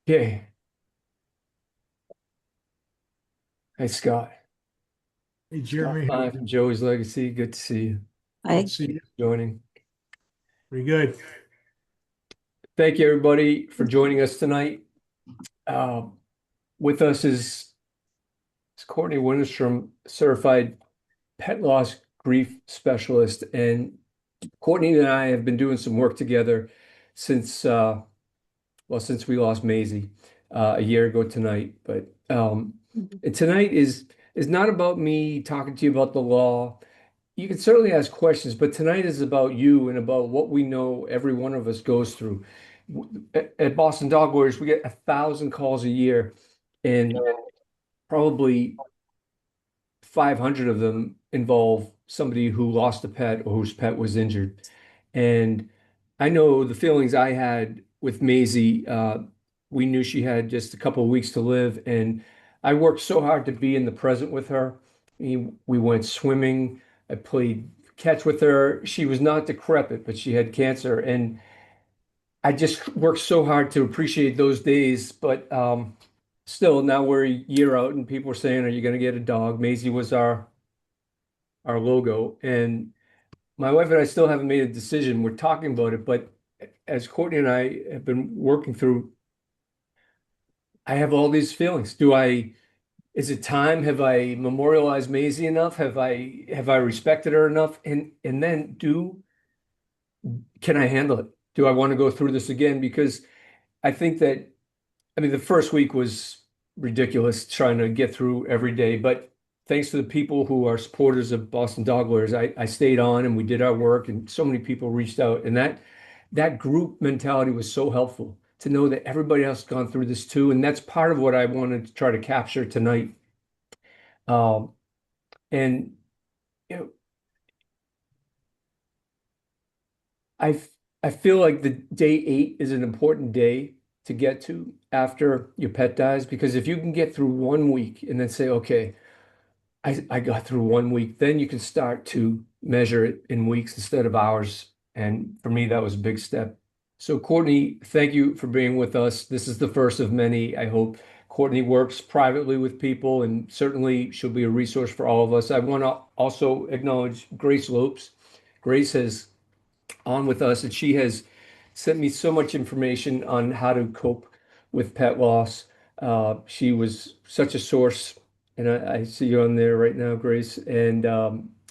Okay. Hi, Scott. Hey, Scott Jeremy. Live from Joey's Legacy. Good to see you. Good to see you. Joining. Pretty good. Thank you, everybody, for joining us tonight. Uh, with us is Courtney Wennerstrom, certified pet loss grief specialist. And Courtney and I have been doing some work together since, since we lost Maisie a year ago tonight. But and tonight is not about me talking to you about the law. You can certainly ask questions, but tonight is about you and about what we know every one of us goes through. At Boston Dog Warriors, we get 1,000 calls a year, and probably 500 of them involve somebody who lost a pet or whose pet was injured. And I know the feelings I had with Maisie. We knew she had just a couple of weeks to live, and I worked so hard to be in the present with her. We went swimming. I played catch with her. She was not decrepit, but she had cancer, and I just worked so hard to appreciate those days. But still, now we're a year out, and people are saying, "Are you going to get a dog?" Maisie was our logo, and my wife and I still haven't made a decision. We're talking about it, but as Courtney and I have been working through, I have all these feelings. Is it time? Have I memorialized Maisie enough? Have I respected her enough? And then can I handle it? Do I want to go through this again? Because I think that, I mean, the first week was ridiculous trying to get through every day, but thanks to the people who are supporters of Boston Dog Lawyers, I stayed on and we did our work, and so many people reached out, and that group mentality was so helpful to know that everybody else has gone through this too, and that's part of what I wanted to try to capture tonight. Um, and you know, I I feel like the day 8 is an important day to get to after your pet dies, because if you can get through 1 week and then say, okay, I got through 1 week, then you can start to measure it in weeks instead of hours. And for me, that was a big step. So, Courtney, thank you for being with us. This is the first of many. I hope Courtney works privately with people, and certainly she'll be a resource for all of us. I want to also acknowledge Grace Lopes. Grace has on with us, and she has sent me so much information on how to cope with pet loss. She was such a source, and I see you on there right now, Grace, and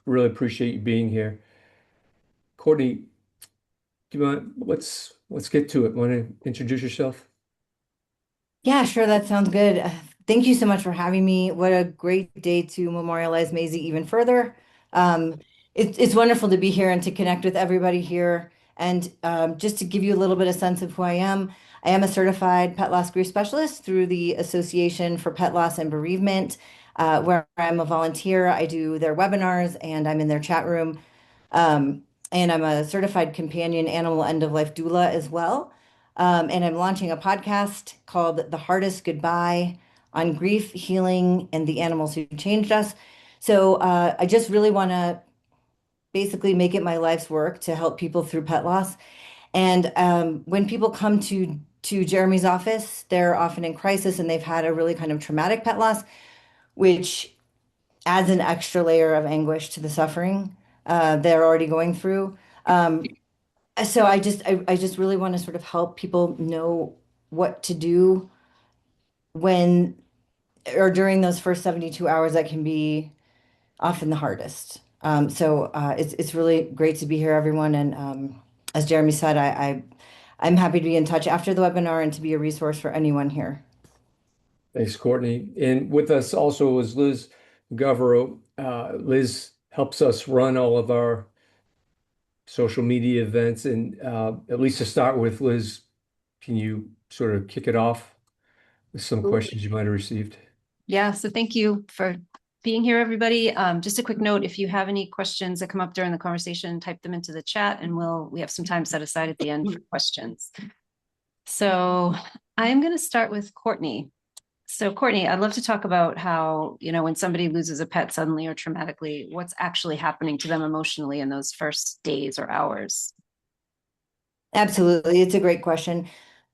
really appreciate you being here. Courtney, do you want let's get to it. Want to introduce yourself? Yeah, sure. That sounds good. Thank you so much for having me. What a great day to memorialize Maisie even further. Um, it's wonderful to be here and to connect with everybody here. And just to give you a little bit of sense of who I am a certified pet loss grief specialist through the Association for Pet Loss and Bereavement, where I'm a volunteer. I do their webinars and I'm in their chat room. And I'm a certified companion animal end-of-life doula as well. And I'm launching a podcast called The Hardest Goodbye on grief, healing, and the animals who changed us. So I just really want to basically make it my life's work to help people through pet loss. And when people come to Jeremy's office, they're often in crisis and they've had a really kind of traumatic pet loss, which adds an extra layer of anguish to the suffering they're already going through. So I just really want to sort of help people know what to do when or during those first 72 hours that can be often the hardest. It's really great to be here, everyone. And as Jeremy said, I'm happy to be in touch after the webinar and to be a resource for anyone here. Thanks, Courtney. And with us also is Liz Govero. Liz helps us run all of our social media events. And at least to start with, Liz, can you sort of kick it off with some questions you might have received? Yeah, so thank you for being here, everybody. Just a quick note, if you have any questions that come up during the conversation, type them into the chat and we have some time set aside at the end for questions. So I'm going to start with Courtney. So Courtney, I'd love to talk about how, when somebody loses a pet suddenly or traumatically, what's actually happening to them emotionally in those first days or hours. Absolutely. It's a great question.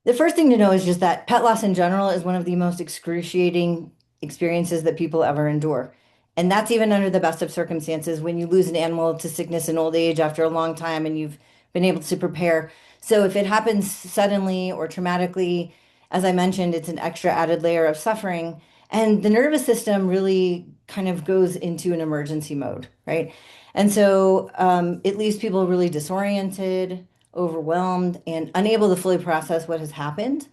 The first thing to know is just that pet loss in general is one of the most excruciating experiences that people ever endure. And that's even under the best of circumstances when you lose an animal to sickness and old age after a long time and you've been able to prepare. So if it happens suddenly or traumatically, as I mentioned, it's an extra added layer of suffering. And the nervous system really kind of goes into an emergency mode, right? And so it leaves people really disoriented, overwhelmed, and unable to fully process what has happened.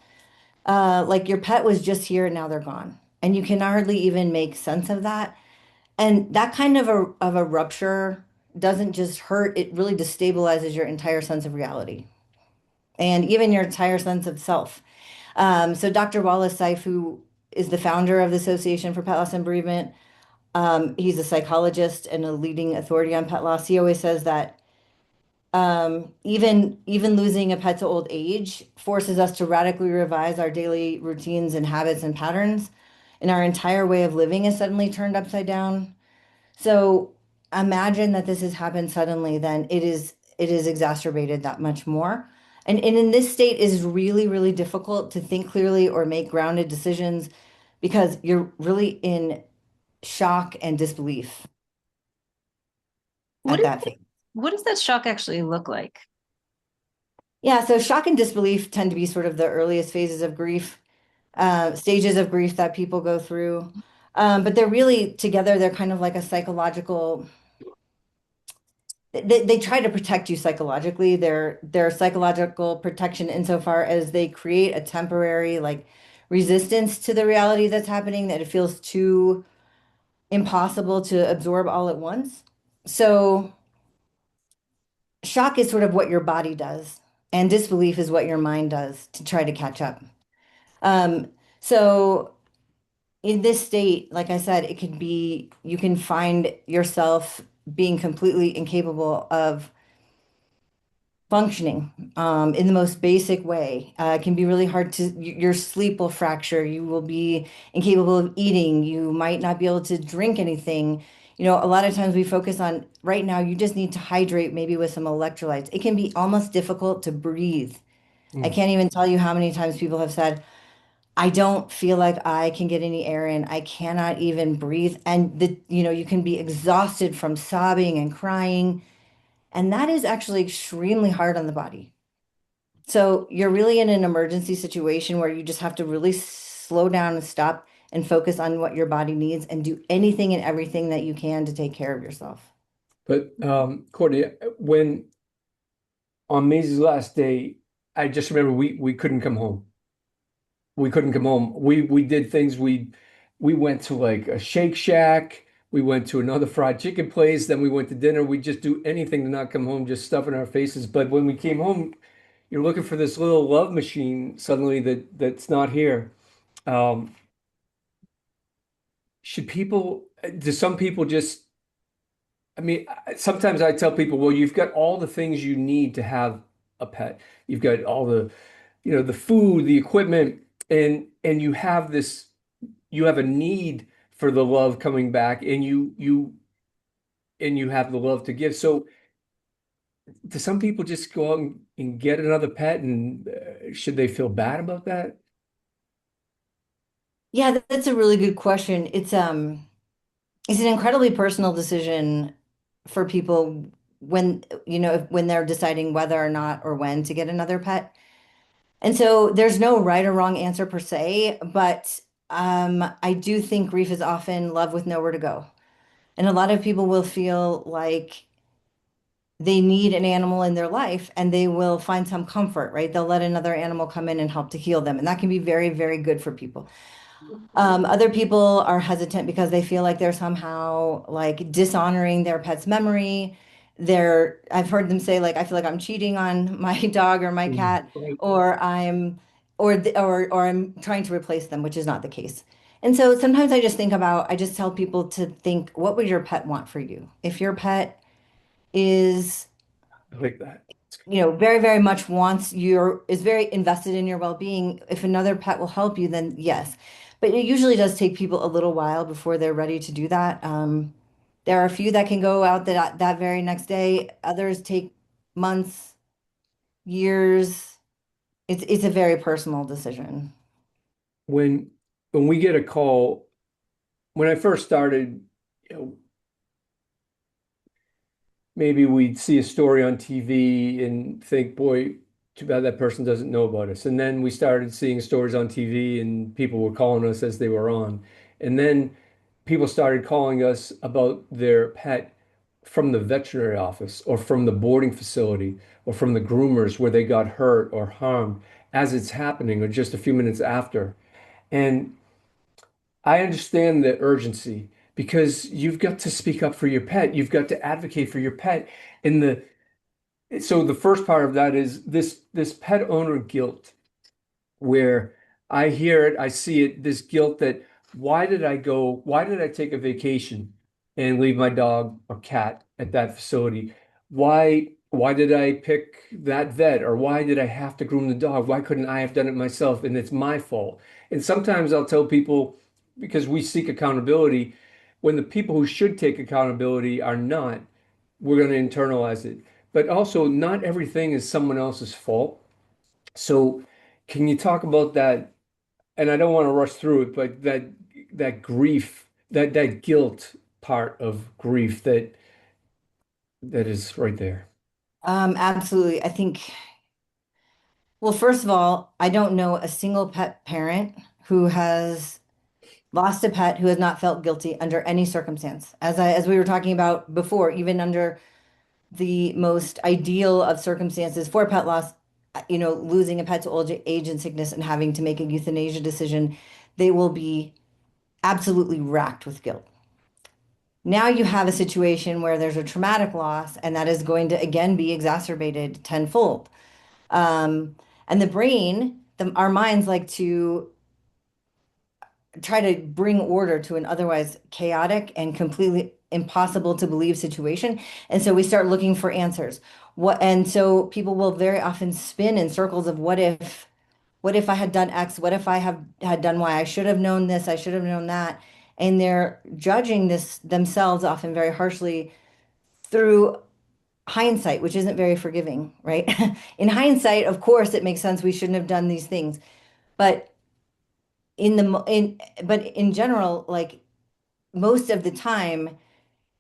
Like your pet was just here and now they're gone. And you can hardly even make sense of that. And that kind of a rupture doesn't just hurt, it really destabilizes your entire sense of reality and even your entire sense of self. So Dr. Wallace Seif, who is the founder of the Association for Pet Loss and Bereavement, he's a psychologist and a leading authority on pet loss. He always says that even losing a pet to old age forces us to radically revise our daily routines and habits and patterns, and our entire way of living is suddenly turned upside down. So imagine that this has happened suddenly, then it is exacerbated that much more. And in this state is really, really difficult to think clearly or make grounded decisions because you're really in shock and disbelief What at is that phase. what does that shock actually look like? Yeah, so shock and disbelief tend to be sort of the earliest phases of grief, stages of grief that people go through. But they're really together, they're kind of like a psychological, they try to protect you psychologically. They're psychological protection insofar as they create a temporary like resistance to the reality that's happening, that it feels too impossible to absorb all at once. So shock is sort of what your body does, and disbelief is what your mind does to try to catch up. Um, so in this state, like I said, it can be, you can find yourself being completely incapable of functioning in the most basic way. It can be really hard to, your sleep will fracture. You will be incapable of eating. You might not be able to drink anything. You know, a lot of times we focus on right now, you just need to hydrate maybe with some electrolytes. It can be almost difficult to breathe. I Mm. can't even tell you how many times people have said, I don't feel like I can get any air in. I cannot even breathe. And you can be exhausted from sobbing and crying. And that is actually extremely hard on the body. So you're really in an emergency situation where you just have to really slow down and stop and focus on what your body needs and do anything and everything that you can to take care of yourself. But Courtney, when on Maisie's last day, I just remember we couldn't come home. We couldn't come home. We did things. We went to like a Shake Shack. We went to another fried chicken place. Then we went to dinner. We just do anything to not come home, just stuff in our faces. But when we came home, you're looking for this little love machine suddenly that's not here. Um, should people, do some people just, I mean, sometimes I tell people, well, you've got all the things you need to have a pet. You've got all the, the food, the equipment, and you have a need for the love coming back, and you have the love to give. So do some people just go out and get another pet, and should they feel bad about that? Yeah, that's a really good question. It's an incredibly personal decision for people when, when they're deciding whether or not or when to get another pet. And so there's no right or wrong answer per se, but I do think grief is often love with nowhere to go. And a lot of people will feel like they need an animal in their life and they will find some comfort, right? They'll let another animal come in and help to heal them. And that can be very, very good for people. Other people are hesitant because they feel like they're somehow like dishonoring their pet's memory. I've heard them say like, I feel like I'm cheating on my dog or my Mm. cat, or or I'm trying to replace them, which is not the case. And so sometimes I just tell people to think, what would your pet want for you? If your pet is I like that. very, very much is very invested in your well-being. If another pet will help you, then yes. But it usually does take people a little while before they're ready to do that. There are a few that can go out that very next day. Others take months, years. It's a very personal decision. When we get a call, when I first started, you know, maybe we'd see a story on TV and think, boy, too bad that person doesn't know about us. And then we started seeing stories on TV and people were calling us as they were on. And then people started calling us about their pet from the veterinary office or from the boarding facility or from the groomers where they got hurt or harmed as it's happening or just a few minutes after. And I understand the urgency because you've got to speak up for your pet. You've got to advocate for your pet. And so the first part of that is this pet owner guilt where I hear it, I see it, this guilt that why did I take a vacation and leave my dog or cat at that facility? Why did I pick that vet or why did I have to groom the dog? Why couldn't I have done it myself? And it's my fault. And sometimes I'll tell people because we seek accountability, when the people who should take accountability are not, we're going to internalize it. But also, not everything is someone else's fault. So, can you talk about that? And I don't want to rush through it, but that grief, that guilt part of grief that is right there. Absolutely. I think, well, first of all, I don't know a single pet parent who has lost a pet who has not felt guilty under any circumstance. As we were talking about before, even under the most ideal of circumstances for pet loss, losing a pet to old age and sickness and having to make a euthanasia decision, they will be absolutely racked with guilt. Now you have a situation where there's a traumatic loss, and that is going to again be exacerbated tenfold. And the brain, our minds like to try to bring order to an otherwise chaotic and completely impossible to believe situation. And so we start looking for answers. And so people will very often spin in circles of what if I had done X? What if I had done Y? I should have known this, I should have known that. And they're judging this themselves often very harshly through hindsight, which isn't very forgiving, right? In hindsight, of course, it makes sense we shouldn't have done these things. But in general, like most of the time,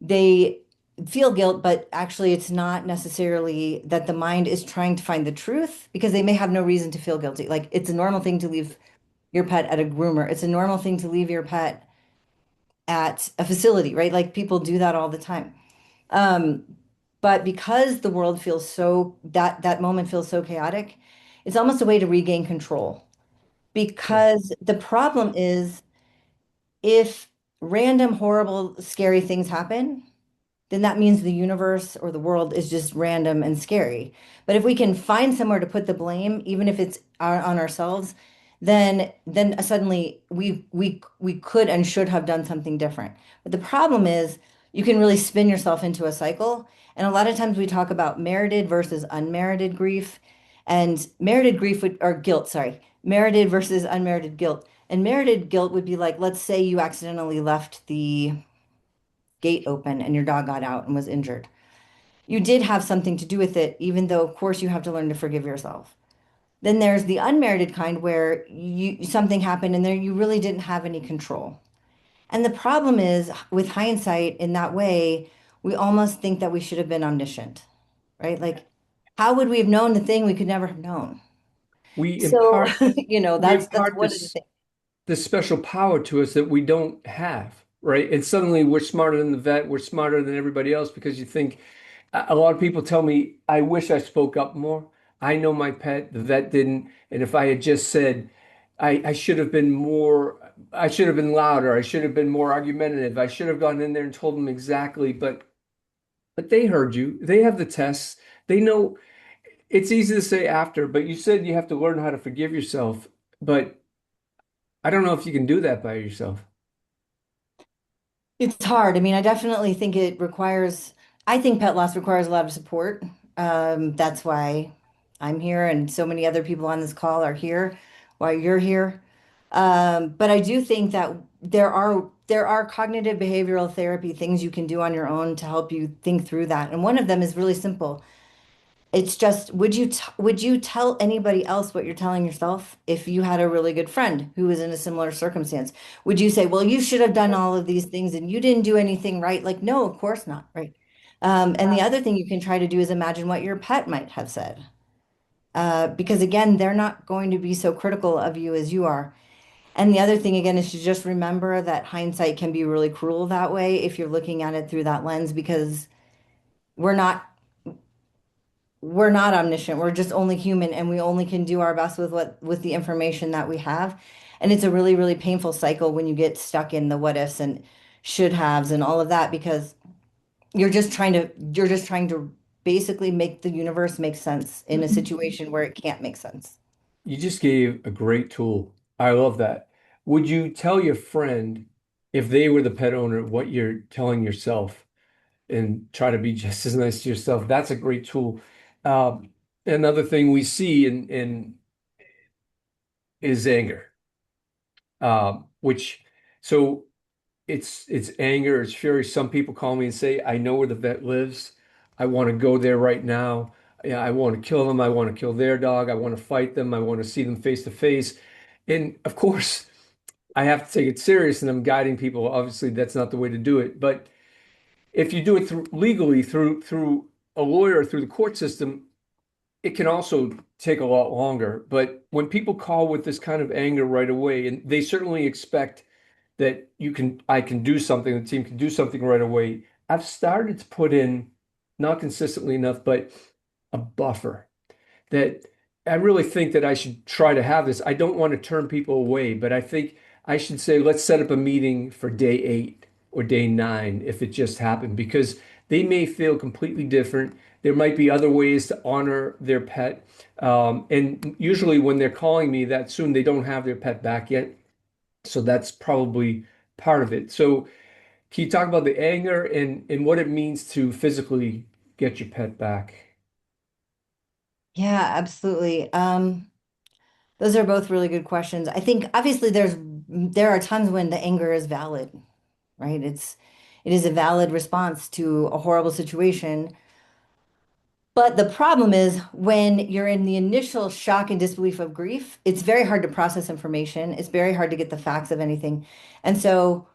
they feel guilt, but actually it's not necessarily that the mind is trying to find the truth because they may have no reason to feel guilty. Like it's a normal thing to leave your pet at a groomer. It's a normal thing to leave your pet at a facility, right? Like people do that all the time. Um, but because the world feels so that moment feels so chaotic, it's almost a way to regain control. Yeah. Because the problem is if random, horrible, scary things happen, then that means the universe or the world is just random and scary. But if we can find somewhere to put the blame, even if it's on ourselves, then suddenly we could and should have done something different. But the problem is you can really spin yourself into a cycle. And a lot of times we talk about merited versus unmerited grief, and merited grief would or guilt, sorry, merited versus unmerited guilt. And merited guilt would be like, let's say you accidentally left the gate open and your dog got out and was injured. You did have something to do with it, even though, of course, you have to learn to forgive yourself. Then there's the unmerited kind where something happened and there you really didn't have any control. And the problem is with hindsight in that way, we almost think that we should have been omniscient, right? Like, how would we have known the thing we could never have known? We So, impart we that's impart one of the things. this special power to us that we don't have, right? And suddenly we're smarter than the vet, we're smarter than everybody else because you think a lot of people tell me, I wish I spoke up more. I know my pet, the vet didn't. And if I had just said, I should have been more, I should have been louder, I should have been more argumentative, I should have gone in there and told them exactly, but they heard you. They have the tests. They know it's easy to say after, but you said you have to learn how to forgive yourself. But I don't know if you can do that by yourself. It's hard. I mean, I definitely think I think pet loss requires a lot of support. That's why I'm here and so many other people on this call are here, why you're here. But I do think that there are cognitive behavioral therapy things you can do on your own to help you think through that. And one of them is really simple. It's just, would you tell anybody else what you're telling yourself if you had a really good friend who was in a similar circumstance? Would you say, well, you should have done all of these things and you didn't do anything right? Like, no, of course not, right? And the other thing you can try to do is imagine what your pet might have said. Because again, they're not going to be so critical of you as you are. And the other thing again is to just remember that hindsight can be really cruel that way if you're looking at it through that lens, because we're not we're not omniscient. We're just only human and we only can do our best with the information that we have. And it's a really, really painful cycle when you get stuck in the what ifs and should haves and all of that, because you're just trying to basically make the universe make sense in a situation where it can't make sense. You just gave a great tool. I love that. Would you tell your friend, if they were the pet owner, what you're telling yourself and try to be just as nice to yourself? That's a great tool. Um, Another thing we see in is anger, which so it's anger, it's fury. Some people call me and say, I know where the vet lives. I want to go there right now. Yeah, I want to kill them. I want to kill their dog. I want to fight them. I want to see them face to face. And of course, I have to take it serious and I'm guiding people. Obviously, that's not the way to do it. But if you do it through legally through a lawyer, through the court system, it can also take a lot longer. But when people call with this kind of anger right away, and they certainly expect that I can do something, the team can do something right away. I've started to put in, not consistently enough, but a buffer that I really think that I should try to have this. I don't want to turn people away, but I think I should say, let's set up a meeting for day 8 or day 9 if it just happened, because they may feel completely different. There might be other ways to honor their pet. And usually when they're calling me that soon, they don't have their pet back yet. So that's probably part of it. So can you talk about the anger and what it means to physically get your pet back? Yeah, absolutely. Those are both really good questions. I think obviously there are times when the anger is valid, right? It is a valid response to a horrible situation. But the problem is when you're in the initial shock and disbelief of grief, it's very hard to process information. It's very hard to get the facts of anything. And so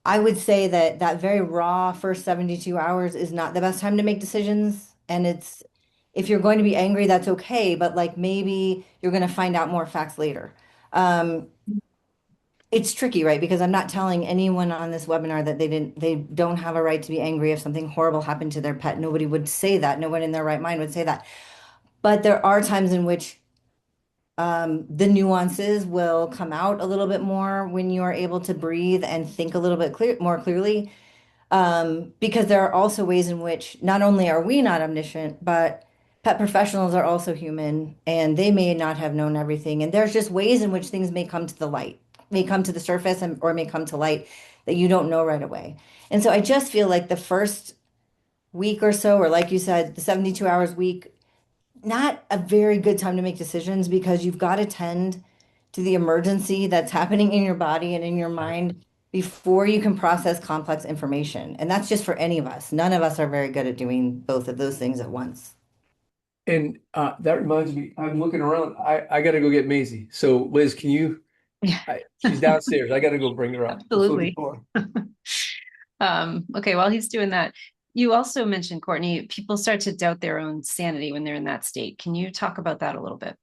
I would say that that very raw first 72 hours is not the best time to make decisions. And it's, if you're going to be angry, that's okay. But like maybe you're going to find out more facts later. Um, it's tricky, right? Because I'm not telling anyone on this webinar that they don't have a right to be angry if something horrible happened to their pet. Nobody would say that. No one in their right mind would say that. But there are times in which the nuances will come out a little bit more when you are able to breathe and think a little bit more clearly. Because there are also ways in which not only are we not omniscient, but pet professionals are also human and they may not have known everything. And there's just ways in which things may come to the light, may come to the surface or may come to light that you don't know right away. And so I just feel like the first week or so, or like you said, the 72 hours week, not a very good time to make decisions because you've got to tend to the emergency that's happening in your body and in your mind before you can process complex information. And that's just for any of us. None of us are very good at doing both of those things at once. And that reminds me, I'm looking around. I got to go get Maisie. So Liz, can you? Yeah, She's downstairs. I got to go bring her up. absolutely. Okay, while he's doing that, you also mentioned, Courtney, people start to doubt their own sanity when they're in that state. Can you talk about that a little bit?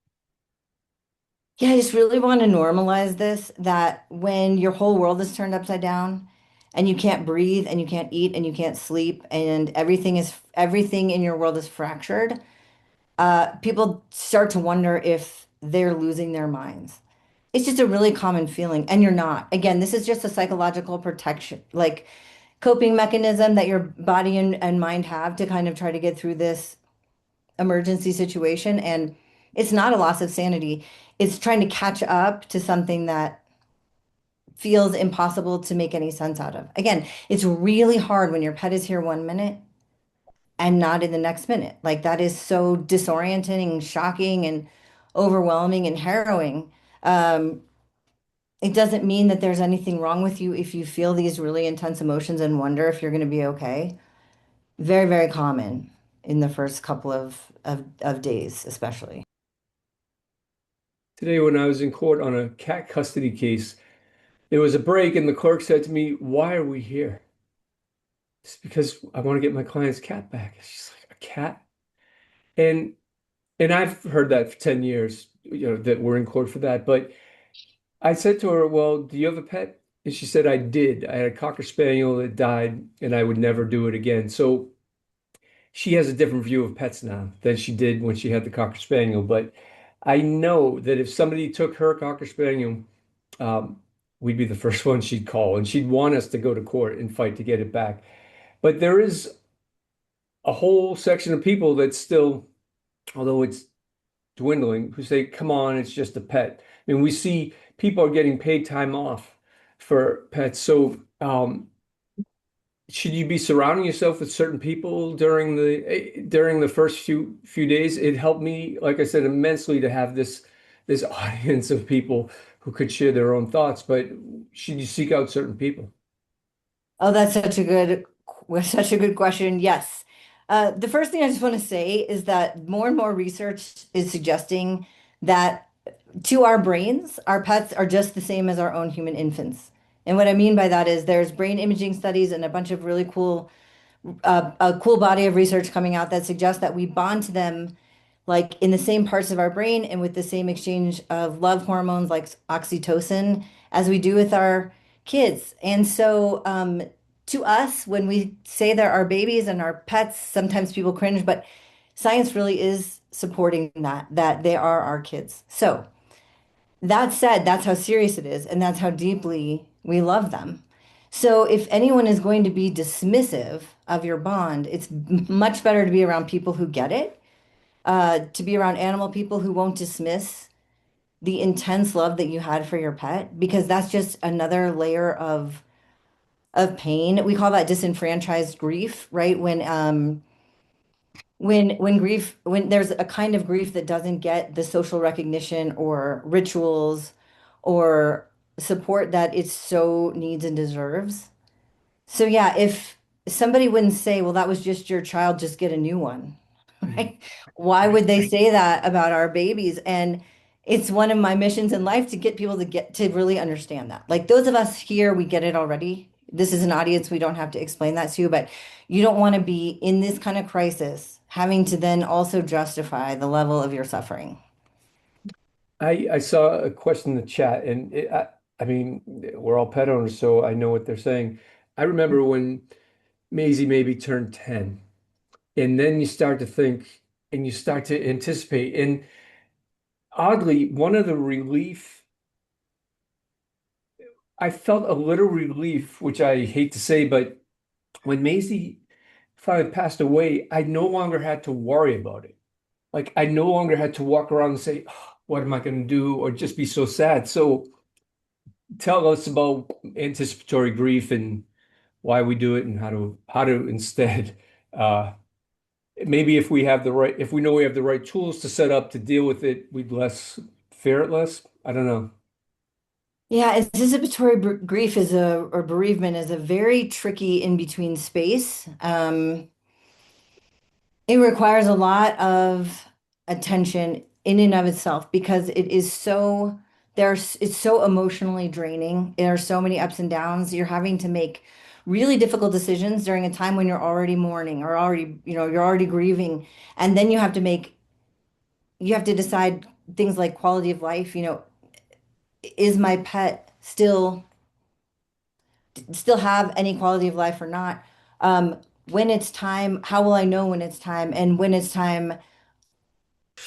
Yeah, I just really want to normalize this, that when your whole world is turned upside down and you can't breathe and you can't eat and you can't sleep and everything in your world is fractured, people start to wonder if they're losing their minds. It's just a really common feeling, and you're not. Again, this is just a psychological protection, like coping mechanism that your body and mind have to kind of try to get through this emergency situation. And it's not a loss of sanity. It's trying to catch up to something that feels impossible to make any sense out of. Again, it's really hard when your pet is here 1 minute and not in the next minute. Like that is so disorienting and shocking and overwhelming and harrowing. Um, it doesn't mean that there's anything wrong with you if you feel these really intense emotions and wonder if you're going to be okay. Very, very common. in the first couple of days, especially. Today, when I was in court on a cat custody case, there was a break, and the clerk said to me, "Why are we here?" It's because I want to get my client's cat back. She's like, "A cat?" And I've heard that for 10 years, that we're in court for that. But I said to her, "Well, do you have a pet?" And she said, "I did. I had a Cocker Spaniel that died, and I would never do it again." So she has a different view of pets now than she did when she had the Cocker Spaniel. But I know that if somebody took her Cocker Spaniel, um, we'd be the first one she'd call, and she'd want us to go to court and fight to get it back. But there is a whole section of people that still, although it's dwindling, who say, "Come on, it's just a pet." I mean, we see people are getting paid time off for pets. So, should you be surrounding yourself with certain people during the first few days? It helped me, like I said, immensely to have this audience of people who could share their own thoughts. But should you seek out certain people? Oh, that's such a good question. Yes. The first thing I just want to say is that more and more research is suggesting that to our brains, our pets are just the same as our own human infants. And what I mean by that is there's brain imaging studies and a bunch of really cool, a cool body of research coming out that suggests that we bond to them like in the same parts of our brain and with the same exchange of love hormones like oxytocin as we do with our kids. And so, to us, when we say they're our babies and our pets, sometimes people cringe, but science really is supporting that they are our kids. So, that said, that's how serious it is, and that's how deeply we love them. So, if anyone is going to be dismissive of your bond, it's much better to be around people who get it, to be around animal people who won't dismiss the intense love that you had for your pet, because that's just another layer of pain. We call that disenfranchised grief, right? When there's a kind of grief that doesn't get the social recognition or rituals or support that it so needs and deserves. So yeah, if somebody wouldn't say, well, that was just your child, just get a new one, right? Why would they say that about our babies? And it's one of my missions in life to get people to get to really understand that. Like those of us here, we get it already. This is an audience, we don't have to explain that to you, but you don't want to be in this kind of crisis, having to then also justify the level of your suffering. I saw a question in the chat, and I mean, we're all pet owners, so I know what they're saying. I remember when Maisie maybe turned 10, and then you start to think and you start to anticipate. And oddly, one of the relief, I felt a little relief, which I hate to say, but when Maisie finally passed away, I no longer had to worry about it. Like I no longer had to walk around and say, "Oh, what am I going to do?" or just be so sad. So tell us about anticipatory grief and why we do it and how to instead maybe if we know we have the right tools to set up to deal with it, we'd less fear it less. I don't know. Yeah, anticipatory grief is or bereavement is a very tricky in between space. It requires a lot of attention in and of itself because it is it's so emotionally draining. There are so many ups and downs. You're having to make really difficult decisions during a time when you're already mourning or already, you're already grieving. And then you have to decide things like quality of life, is my pet still have any quality of life or not? When it's time, how will I know when it's time? And when it's time,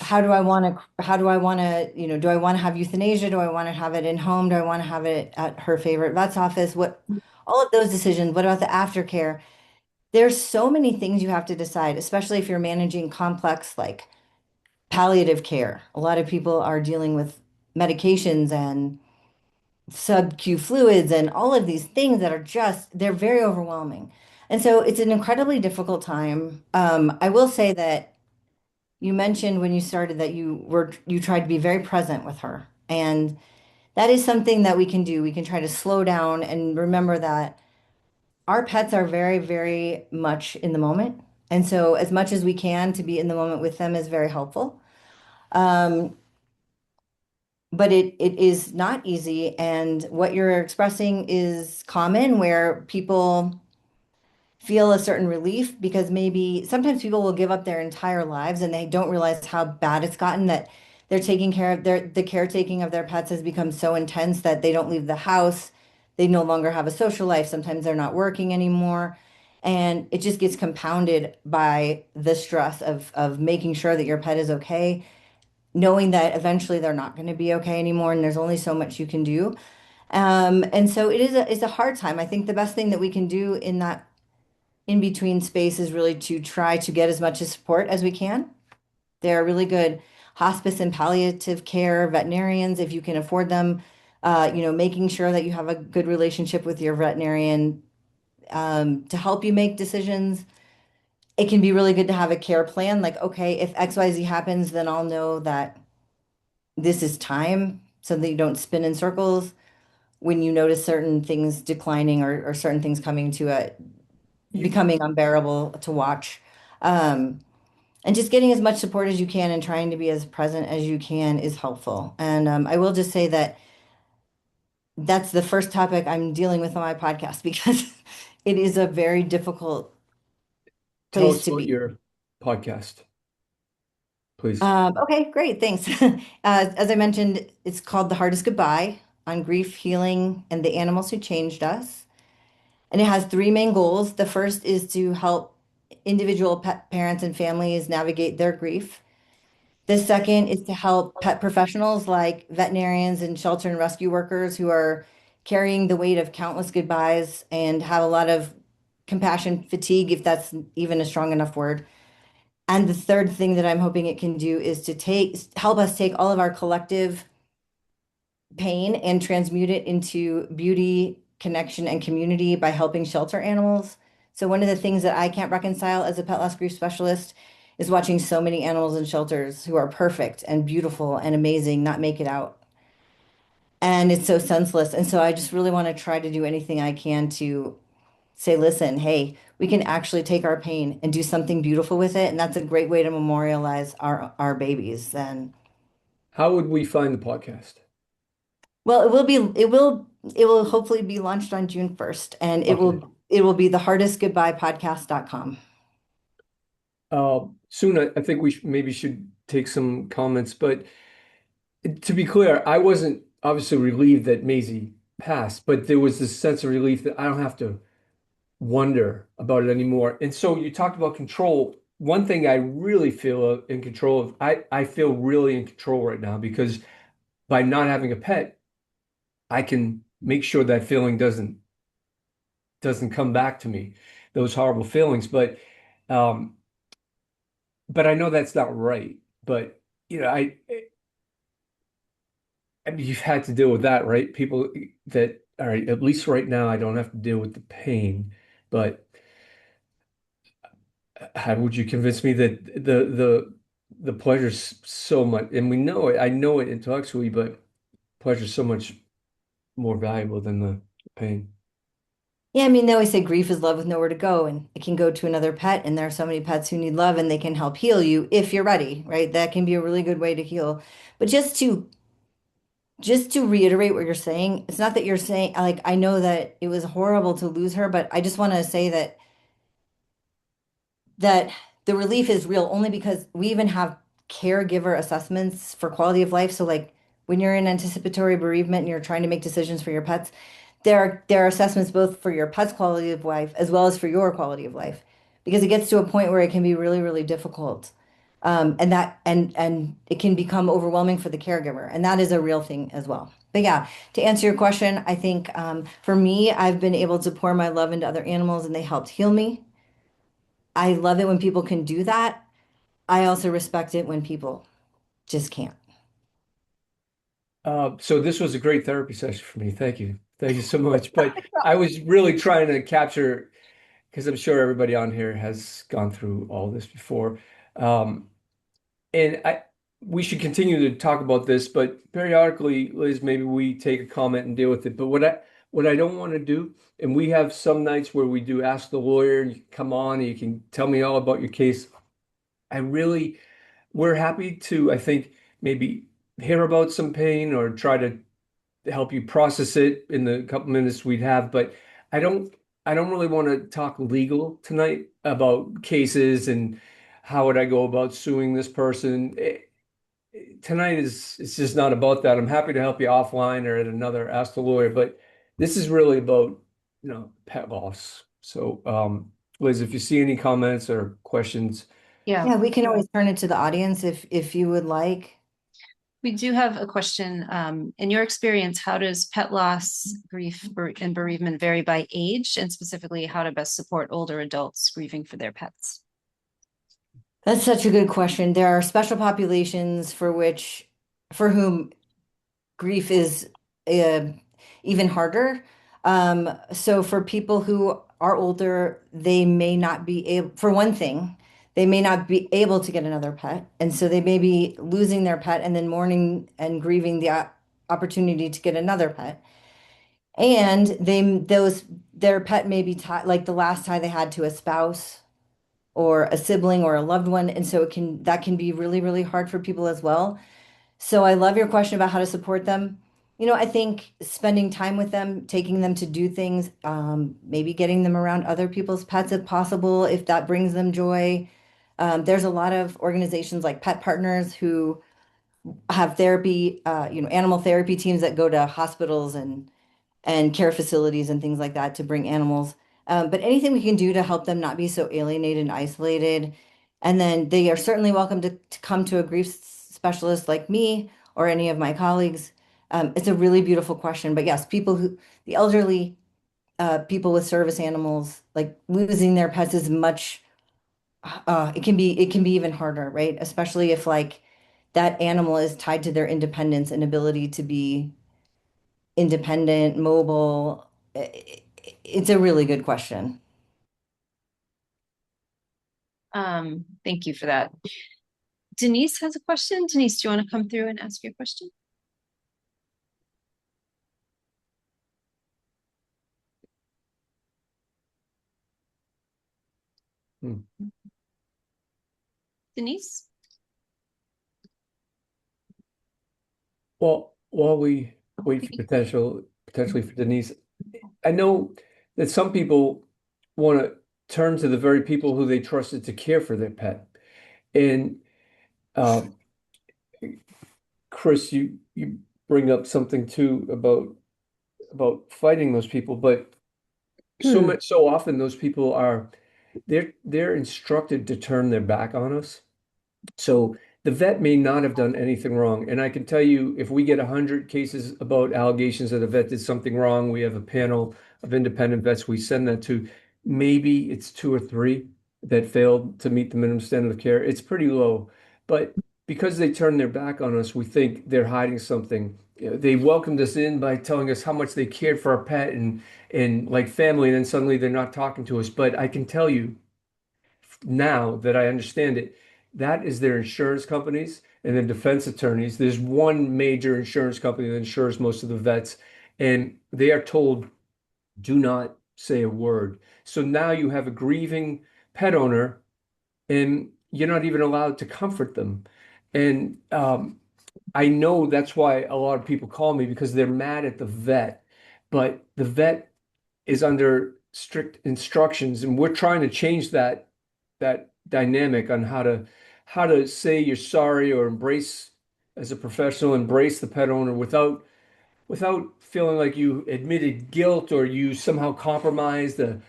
how do I want to, do I want to have euthanasia? Do I want to have it in home? Do I want to have it at her favorite vet's office? All of those decisions. What about the aftercare? There's so many things you have to decide, especially if you're managing complex like palliative care. A lot of people are dealing with medications and sub-Q fluids and all of these things that are they're very overwhelming. And so it's an incredibly difficult time. I will say that you mentioned when you started that you tried to be very present with her. And that is something that we can do. We can try to slow down and remember that our pets are very, very much in the moment. And so as much as we can to be in the moment with them is very helpful. Um, but it is not easy. And what you're expressing is common where people feel a certain relief because maybe sometimes people will give up their entire lives and they don't realize how bad it's gotten that they're taking care of the caretaking of their pets has become so intense that they don't leave the house. They no longer have a social life. Sometimes they're not working anymore. And it just gets compounded by the stress of making sure that your pet is okay, knowing that eventually they're not going to be okay anymore, and there's only so much you can do. And so it's a hard time. I think the best thing that we can do in that in between space is really to try to get as much support as we can. There are really good hospice and palliative care veterinarians if you can afford them. Making sure that you have a good relationship with your veterinarian to help you make decisions. It can be really good to have a care plan. Like, okay, if XYZ happens, then I'll know that this is time so that you don't spin in circles when you notice certain things declining or certain things coming to a You, becoming unbearable to watch. Um, and just getting as much support as you can and trying to be as present as you can is helpful. And I will just say that that's the first topic I'm dealing with on my podcast because it is a very difficult tell place us to about be. your podcast, please. Okay, great, thanks. As I mentioned, it's called The Hardest Goodbye on grief, healing, and the animals who changed us. And it has three main goals. The first is to help individual pet parents and families navigate their grief. The second is to help pet professionals like veterinarians and shelter and rescue workers who are carrying the weight of countless goodbyes and have a lot of compassion fatigue, if that's even a strong enough word. And the third thing that I'm hoping it can do is to help us take all of our collective pain and transmute it into beauty, connection, and community by helping shelter animals. So one of the things that I can't reconcile as a pet loss grief specialist is watching so many animals in shelters who are perfect and beautiful and amazing not make it out. And it's so senseless. And so I just really want to try to do anything I can to say, listen, hey, we can actually take our pain and do something beautiful with it. And that's a great way to memorialize our babies. And How would we find the podcast? well, it will hopefully be launched on June 1st, and Okay. it will be the hardest goodbye podcast.com. Soon, I think we maybe should take some comments, but to be clear, I wasn't obviously relieved that Maisie passed, but there was this sense of relief that I don't have to wonder about it anymore. And so you talked about control. One thing I really feel in control of, I feel really in control right now because by not having a pet, I can make sure that feeling doesn't come back to me, those horrible feelings. Um, but I know that's not right. But you know, I mean, you've had to deal with that, right? People that, all right, at least right now, I don't have to deal with the pain. But how would you convince me that the pleasure's so much, and we know it, I know it intellectually, but pleasure's so much more valuable than the pain. Yeah, I mean, they always say grief is love with nowhere to go, and it can go to another pet, and there are so many pets who need love, and they can help heal you if you're ready, right? That can be a really good way to heal. But just to reiterate what you're saying, it's not that you're saying like I know that it was horrible to lose her, but I just want to say that the relief is real only because we even have caregiver assessments for quality of life. So like when you're in anticipatory bereavement and you're trying to make decisions for your pets, there are assessments both for your pet's quality of life as well as for your quality of life because it gets to a point where it can be really, really difficult. And it can become overwhelming for the caregiver, and that is a real thing as well. But yeah, to answer your question, I think for me, I've been able to pour my love into other animals and they helped heal me. I love it when people can do that. I also respect it when people just can't. So this was a great therapy session for me. Thank you. Thank you so much. But I was really trying to capture, because I'm sure everybody on here has gone through all this before. Um, and we should continue to talk about this, but periodically, Liz, maybe we take a comment and deal with it. But what I don't want to do, and we have some nights where we do ask the lawyer, and you can come on and you can tell me all about your case. We're happy to, I think, maybe hear about some pain or try to help you process it in the couple minutes we'd have, but I don't I don't really want to talk legal tonight about cases and how would I go about suing this person. Tonight is it's just not about that. I'm happy to help you offline or at another Ask the Lawyer, but this is really about, pet loss. So, Liz, if you see any comments or questions, Yeah, Yeah, we can always turn it to the audience if you would like. we do have a question. In your experience, how does pet loss, grief, and bereavement vary by age, and specifically how to best support older adults grieving for their pets? That's such a good question. There are special populations for whom grief is uh, even harder. So for people who are older, they may not be able, for one thing, they may not be able to get another pet. And so they may be losing their pet and then mourning and grieving the opportunity to get another pet. And their pet may be tied, like the last tie they had to a spouse or a sibling or a loved one. And so that can be really, really hard for people as well. So I love your question about how to support them. I think spending time with them, taking them to do things, maybe getting them around other people's pets if possible, if that brings them joy. There's a lot of organizations like Pet Partners who have therapy, animal therapy teams that go to hospitals and care facilities and things like that to bring animals. But anything we can do to help them not be so alienated and isolated. And then they are certainly welcome to come to a grief specialist like me or any of my colleagues. It's a really beautiful question. But yes, the elderly, people with service animals, like losing their pets is it can be even harder, right? Especially if like that animal is tied to their independence and ability to be independent, mobile. It's a really good question. Thank you for that. Denise has a question. Denise, do you want to come through and ask your question? hmm. Denise? Well, while we wait for potentially for Denise, I know that some people want to turn to the very people who they trusted to care for their pet. And um, Chris, you bring up something too about fighting those people, but so often those people they're instructed to turn their back on us. So the vet may not have done anything wrong. And I can tell you, if we get 100 cases about allegations that a vet did something wrong, we have a panel of independent vets we send that to. Maybe it's two or three that failed to meet the minimum standard of care. It's pretty low. But because they turned their back on us, we think they're hiding something. They welcomed us in by telling us how much they cared for our pet and like family, and then suddenly they're not talking to us. But I can tell you, now that I understand it, that is their insurance companies and their defense attorneys. There's one major insurance company that insures most of the vets, and they are told, do not say a word. So now you have a grieving pet owner, and you're not even allowed to comfort them. And I know that's why a lot of people call me because they're mad at the vet, but the vet is under strict instructions, and we're trying to change that dynamic on how to say you're sorry or embrace as a professional, embrace the pet owner without feeling like you admitted guilt or you somehow compromised a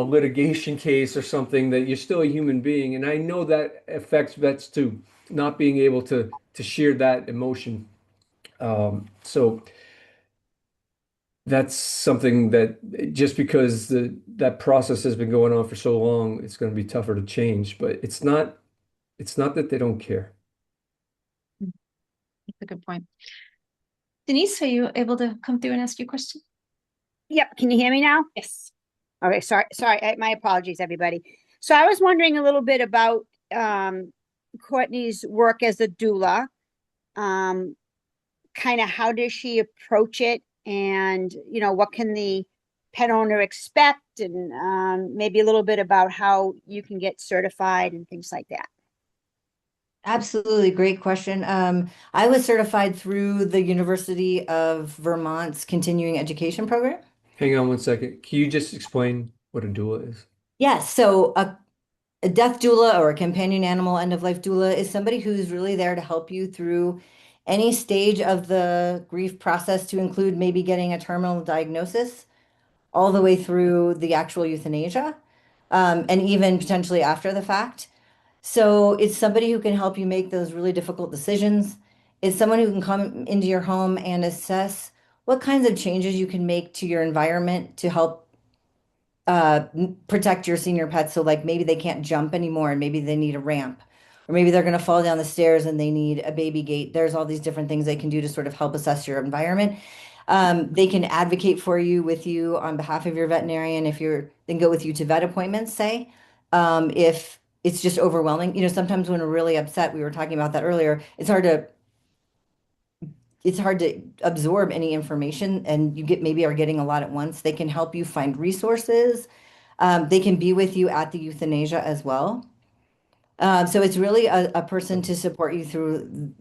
litigation case or something, that you're still a human being. And I know that affects vets too, not being able to share that emotion. So that's something that just because that process has been going on for so long, it's going to be tougher to change. But it's not that they don't care. That's a good point. Denise, are you able to come through and ask your question? Yep. Can you hear me now? Yes. Okay. Sorry. My apologies, everybody. So I was wondering a little bit about Courtney's work as a doula. Kind of how does she approach it, and, what can the pet owner expect, and maybe a little bit about how you can get certified and things like that. Absolutely, great question. I was certified through the University of Vermont's continuing education program. Hang on one second. Can you just explain what a doula is? Yes, so a death doula or a companion animal end-of-life doula is somebody who's really there to help you through any stage of the grief process, to include maybe getting a terminal diagnosis, all the way through the actual euthanasia, and even potentially after the fact. So it's somebody who can help you make those really difficult decisions. It's someone who can come into your home and assess what kinds of changes you can make to your environment to help protect your senior pets. So like maybe they can't jump anymore and maybe they need a ramp, or maybe they're going to fall down the stairs and they need a baby gate. There's all these different things they can do to sort of help assess your environment. They can advocate for you with you on behalf of your veterinarian if you're, then go with you to vet appointments, say. If it's just overwhelming, sometimes when we're really upset, we were talking about that earlier, it's hard to absorb any information, and you maybe are getting a lot at once. They can help you find resources. They can be with you at the euthanasia as well. So it's really a person to support you through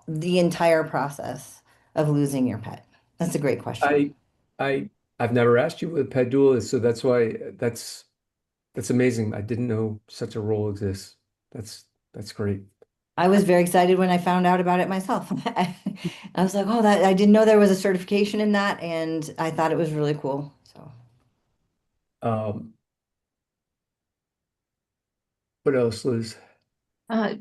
the entire process of losing your pet. That's a great question. I've never asked you what a pet doula is, so that's why that's amazing. I didn't know such a role exists. That's great. I was very excited when I found out about it myself. I was like, oh, I didn't know there was a certification in that, and I thought it was really cool. So Um, what else, Liz?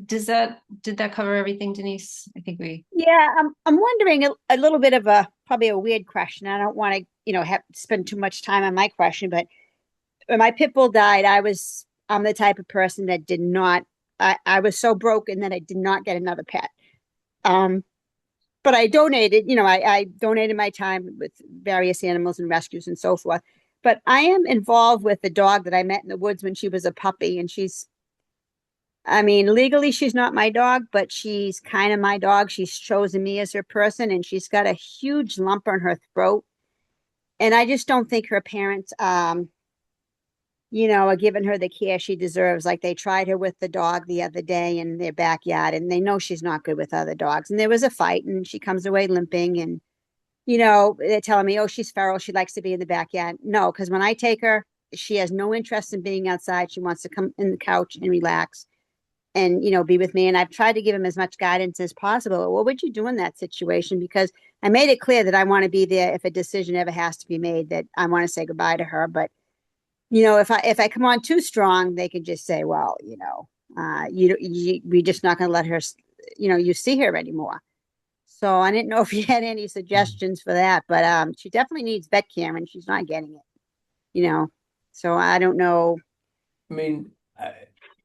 Did that cover everything, Denise? I think we, Yeah, I'm wondering a little bit of probably a weird question. I don't want to, have spend too much time on my question, but when my pit bull died, I'm the type of person that did not, I was so broken that I did not get another pet. But I donated, I donated my time with various animals and rescues and so forth. But I am involved with the dog that I met in the woods when she was a puppy, and legally she's not my dog, but she's kind of my dog. She's chosen me as her person, and she's got a huge lump on her throat. And I just don't think her parents, are giving her the care she deserves. Like, they tried her with the dog the other day in their backyard, and they know she's not good with other dogs. And there was a fight, and she comes away limping, and, they're telling me, oh, she's feral. She likes to be in the backyard. No, because when I take her, she has no interest in being outside. She wants to come in the couch and relax and, be with me. And I've tried to give him as much guidance as possible. What would you do in that situation? Because I made it clear that I want to be there if a decision ever has to be made, that I want to say goodbye to her. But, if I come on too strong, they could just say, well, we're just not going to let her, you see her anymore. So I didn't know if you had any suggestions for that, but she definitely needs vet care, and she's not getting it, so I don't know. I mean,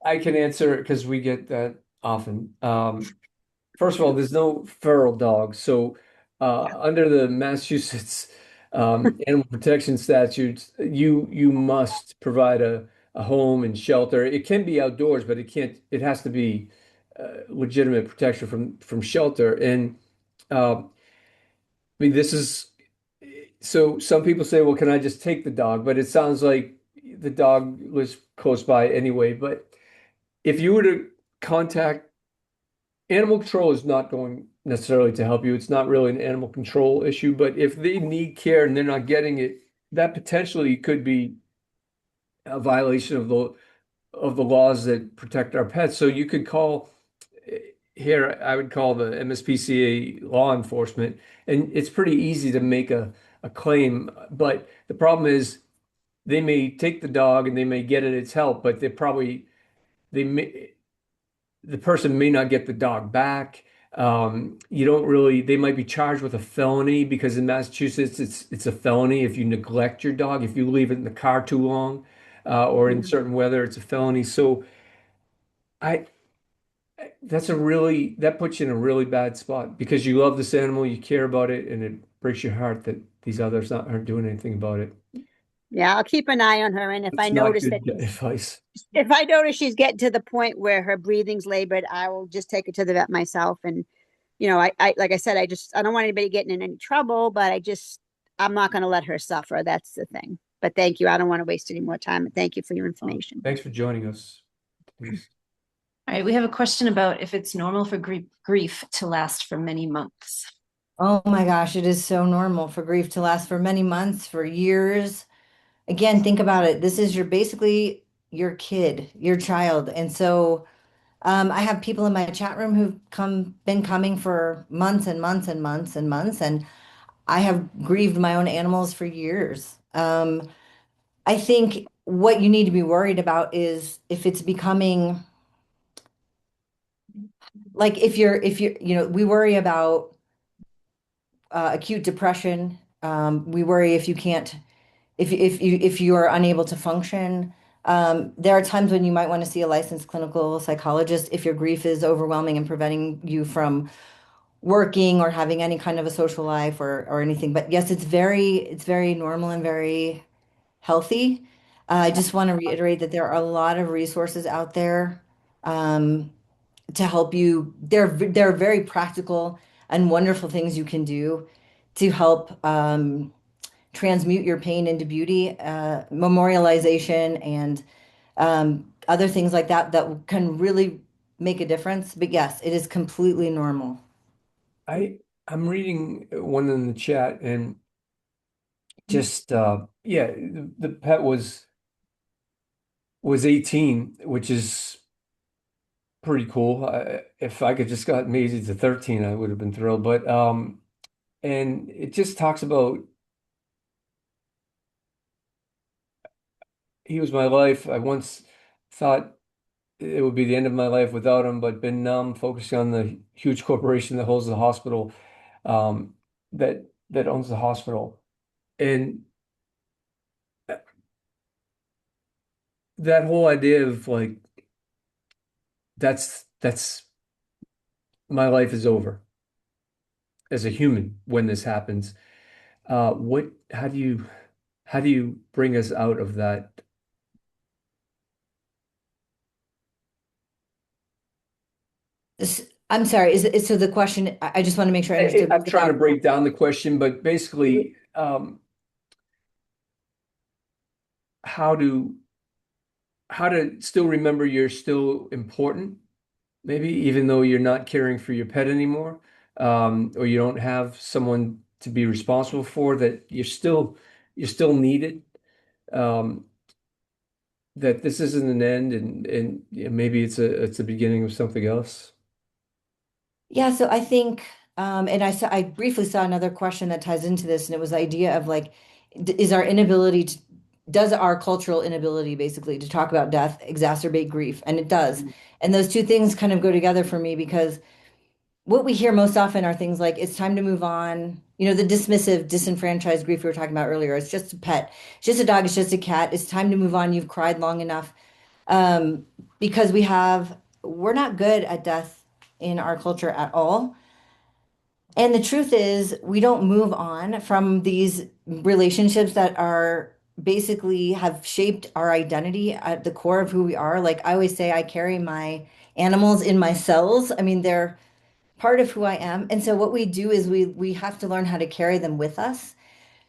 I can answer it because we get that often. First of all, there's no feral dogs. So under the Massachusetts animal protection statutes, you must provide a home and shelter. It can be outdoors, but it has to be legitimate protection from shelter. And this is, so some people say, well, can I just take the dog? But it sounds like the dog was close by anyway. But if you were to contact animal control, is not going necessarily to help you. It's not really an animal control issue, but if they need care and they're not getting it, that potentially could be a violation of the laws that protect our pets. So you could call here, I would call the MSPCA law enforcement, and it's pretty easy to make a claim. But the problem is they may take the dog and they may get it its help, but the person may not get the dog back. They might be charged with a felony, because in Massachusetts, it's a felony if you neglect your dog, if you leave it in the car too long, or in certain weather, it's a felony. So I, that puts you in a really bad spot, because you love this animal, you care about it, and it breaks your heart that these others aren't doing anything about it. Yeah, I'll keep an eye on her, and if It's I not notice good that advice. if I notice she's getting to the point where her breathing's labored, I will just take her to the vet myself. And, I like I said, I don't want anybody getting in any trouble, but I'm not going to let her suffer. That's the thing. But thank you. I don't want to waste any more time. Thank you for your information. Thanks for joining us. Denise. All right, we have a question about if it's normal for grief to last for many months. Oh my gosh, it is so normal for grief to last for many months, for years. Again, think about it. This is your basically your kid, your child. And so I have people in my chat room who've been coming for months and months and months and months, and I have grieved my own animals for years. I think what you need to be worried about is if it's becoming like we worry about acute depression. We worry if you can't, if you are unable to function. There are times when you might want to see a licensed clinical psychologist if your grief is overwhelming and preventing you from working or having any kind of a social life or anything. But yes, it's very normal and very healthy. I just want to reiterate that there are a lot of resources out there to help you. There are very practical and wonderful things you can do to help transmute your pain into beauty, memorialization, and other things like that that can really make a difference. But yes, it is completely normal. I'm reading one in the chat and just yeah, the pet was 18, which is pretty cool. If I could just got Maisie to 13, I would have been thrilled. But and it just talks about he was my life. I once thought it would be the end of my life without him, but been numb, focusing on the huge corporation that holds the hospital, that owns the hospital. And that whole idea of like that's my life is over as a human when this happens. What how do you bring us out of that? I'm sorry. So the question? I just want to make sure I understood. I'm trying to break down the question, but basically, how to still remember you're still important, maybe even though you're not caring for your pet anymore, or you don't have someone to be responsible for, that you're still needed, um, that this isn't an end, and yeah, maybe it's the beginning of something else. Yeah, so I think, and I briefly saw another question that ties into this, and it was the idea of like, is our inability to, does our cultural inability basically to talk about death exacerbate grief? And it does. And those two things kind of go together for me because what we hear most often are things like, it's time to move on. You know, the dismissive, disenfranchised grief we were talking about earlier. It's just a pet, it's just a dog, it's just a cat. It's time to move on. You've cried long enough. Um, because we're not good at death in our culture at all. And the truth is, we don't move on from these relationships that are basically have shaped our identity at the core of who we are. Like I always say, I carry my animals in my cells. I mean, they're part of who I am. And so what we do is we have to learn how to carry them with us.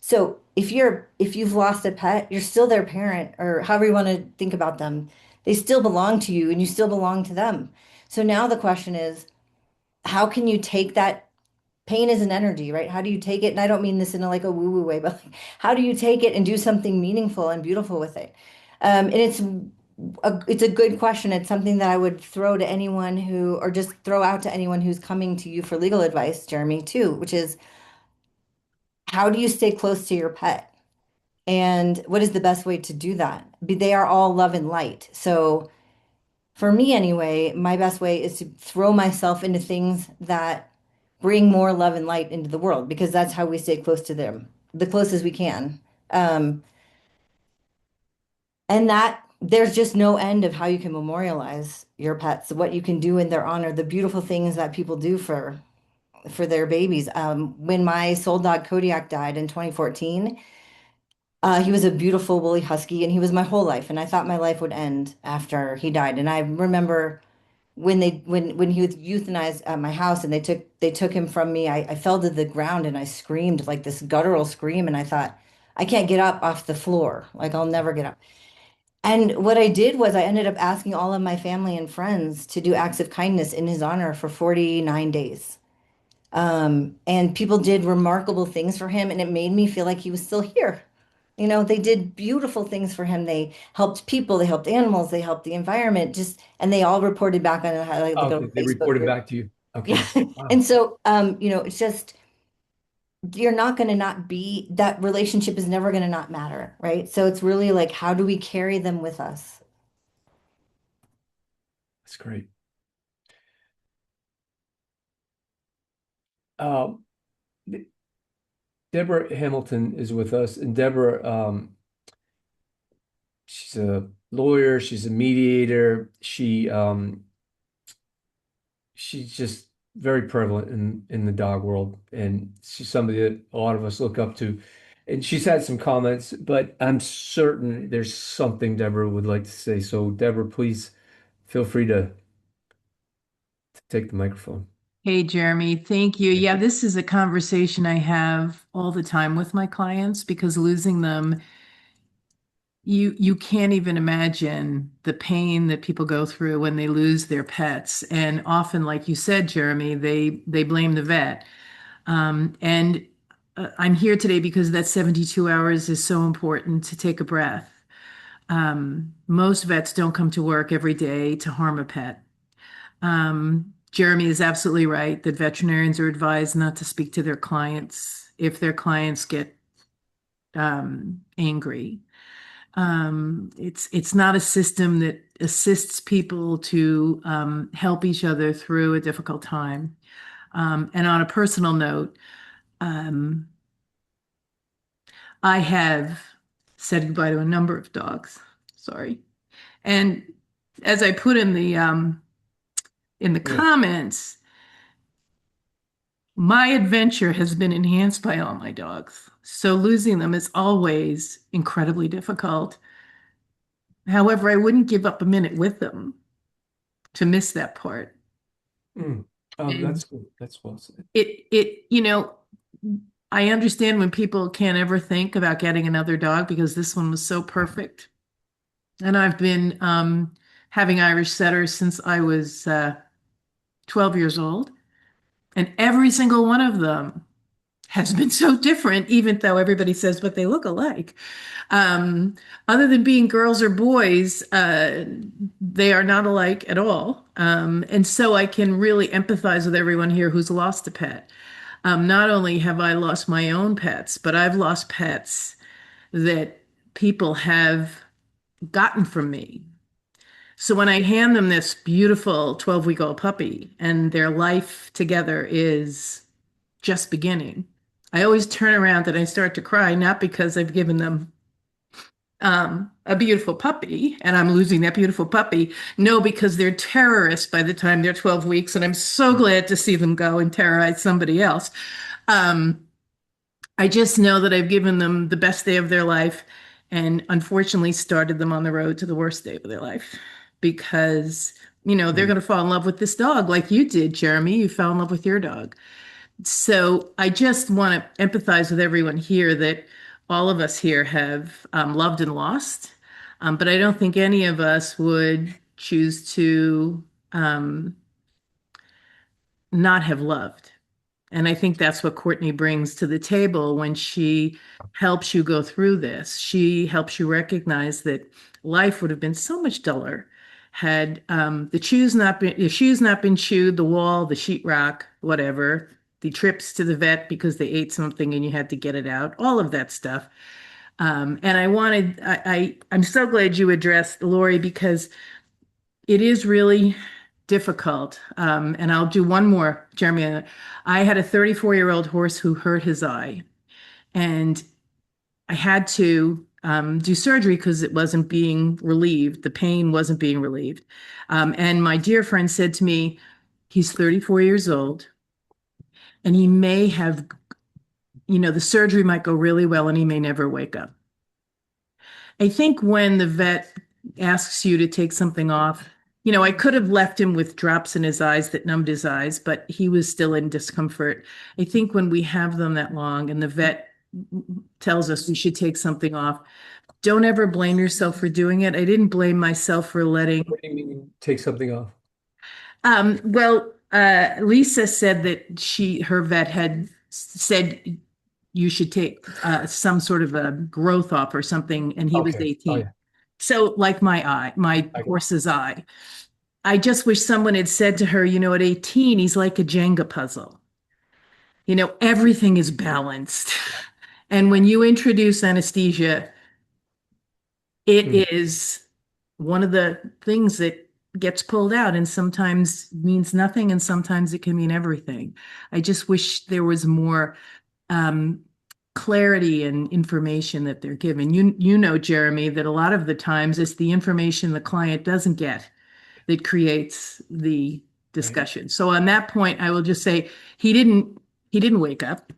So if you've lost a pet, you're still their parent or however you want to think about them. They still belong to you and you still belong to them. So now the question is, how can you take that pain as an energy, right? How do you take it? And I don't mean this in like a woo-woo way, but like, how do you take it and do something meaningful and beautiful with it? And it's a good question. It's something that I would throw to anyone who, or just throw out to anyone who's coming to you for legal advice, Jeremy, too, which is how do you stay close to your pet? And what is the best way to do that? They are all love and light. So for me anyway, my best way is to throw myself into things that bring more love and light into the world because that's how we stay close to them, the closest we can. Um, and that there's just no end of how you can memorialize your pets, what you can do in their honor, the beautiful things that people do for their babies. When my soul dog Kodiak died in 2014, he was a beautiful woolly husky, and he was my whole life. And I thought my life would end after he died. And I remember when he was euthanized at my house and they took him from me, I fell to the ground and I screamed like this guttural scream, and I thought, I can't get up off the floor. Like I'll never get up. And what I did was I ended up asking all of my family and friends to do acts of kindness in his honor for 49 days. And people did remarkable things for him, and it made me feel like he was still here. You know, they did beautiful things for him. They helped people, they helped animals, they helped the environment, just, and they all reported back on how like Oh, a they Facebook reported group. back to you. Yeah. Okay. Wow. And so, you know, it's just, you're not going to not be, that relationship is never going to not matter, right? So it's really like, how do we carry them with us? That's great. Um, Deborah Hamilton is with us, and Deborah, she's a lawyer, she's a mediator, she's just very prevalent in the dog world, and she's somebody that a lot of us look up to. And she's had some comments, but I'm certain there's something Deborah would like to say. So, Deborah, please feel free to take the microphone. Hey, Jeremy, thank you. Thank Yeah, you. this is a conversation I have all the time with my clients because losing them, you can't even imagine the pain that people go through when they lose their pets. And often, like you said, Jeremy, they blame the vet. And I'm here today because that 72 hours is so important to take a breath. Most vets don't come to work every day to harm a pet. Jeremy is absolutely right that veterinarians are advised not to speak to their clients if their clients get angry. It's not a system that assists people to help each other through a difficult time. And on a personal note, um, I have said goodbye to a number of dogs. Sorry. And as I put in the Yeah. comments, my adventure has been enhanced by all my dogs. So losing them is always incredibly difficult. However, I wouldn't give up a minute with them to miss that part. Mm. And That's good. That's well said. you know, I understand when people can't ever think about getting another dog because this one was so perfect. And I've been having Irish setters since I was 12 years old. And every single one of them has been so different, even though everybody says, but they look alike. Um, Other than being girls or boys, they are not alike at all. And so I can really empathize with everyone here who's lost a pet. Not only have I lost my own pets, but I've lost pets that people have gotten from me. So when I hand them this beautiful 12-week-old puppy and their life together is just beginning, I always turn around and I start to cry, not because I've given them a beautiful puppy and I'm losing that beautiful puppy. No, because they're terrorists by the time they're 12 weeks. And I'm so glad to see them go and terrorize somebody else. I just know that I've given them the best day of their life and unfortunately started them on the road to the worst day of their life because, they're going to fall in love with this dog like you did, Jeremy. You fell in love with your dog. So I just want to empathize with everyone here that all of us here have loved and lost, but I don't think any of us would choose to not have loved. And I think that's what Courtney brings to the table when she helps you go through this. She helps you recognize that life would have been so much duller had the shoes not been chewed, the wall, the sheetrock, whatever, the trips to the vet because they ate something and you had to get it out, all of that stuff. And I'm so glad you addressed Lori because it is really difficult. And I'll do one more, Jeremy. I had a 34-year-old horse who hurt his eye, and I had to do surgery because it wasn't being relieved. The pain wasn't being relieved. And my dear friend said to me, he's 34 years old, and he may have, the surgery might go really well, and he may never wake up. I think when the vet asks you to take something off I could have left him with drops in his eyes that numbed his eyes, but he was still in discomfort. I think when we have them that long and the vet tells us we should take something off, don't ever blame yourself for doing it. I didn't blame myself for letting. What do you mean take something off? Lisa said that her vet had said you should take some sort of a growth off or something, and he was Okay. 18. Oh, yeah. So like my horse's eye. I just wish someone had said to her, at 18, he's like a Jenga puzzle. Everything is balanced. And when you introduce anesthesia, it is one of the things that gets pulled out and sometimes means nothing and sometimes it can mean everything. I just wish there was more clarity and information that they're given. You know, Jeremy, that a lot of the times it's the information the client doesn't get that creates the discussion. Right. So on that point, I will just say he didn't wake up.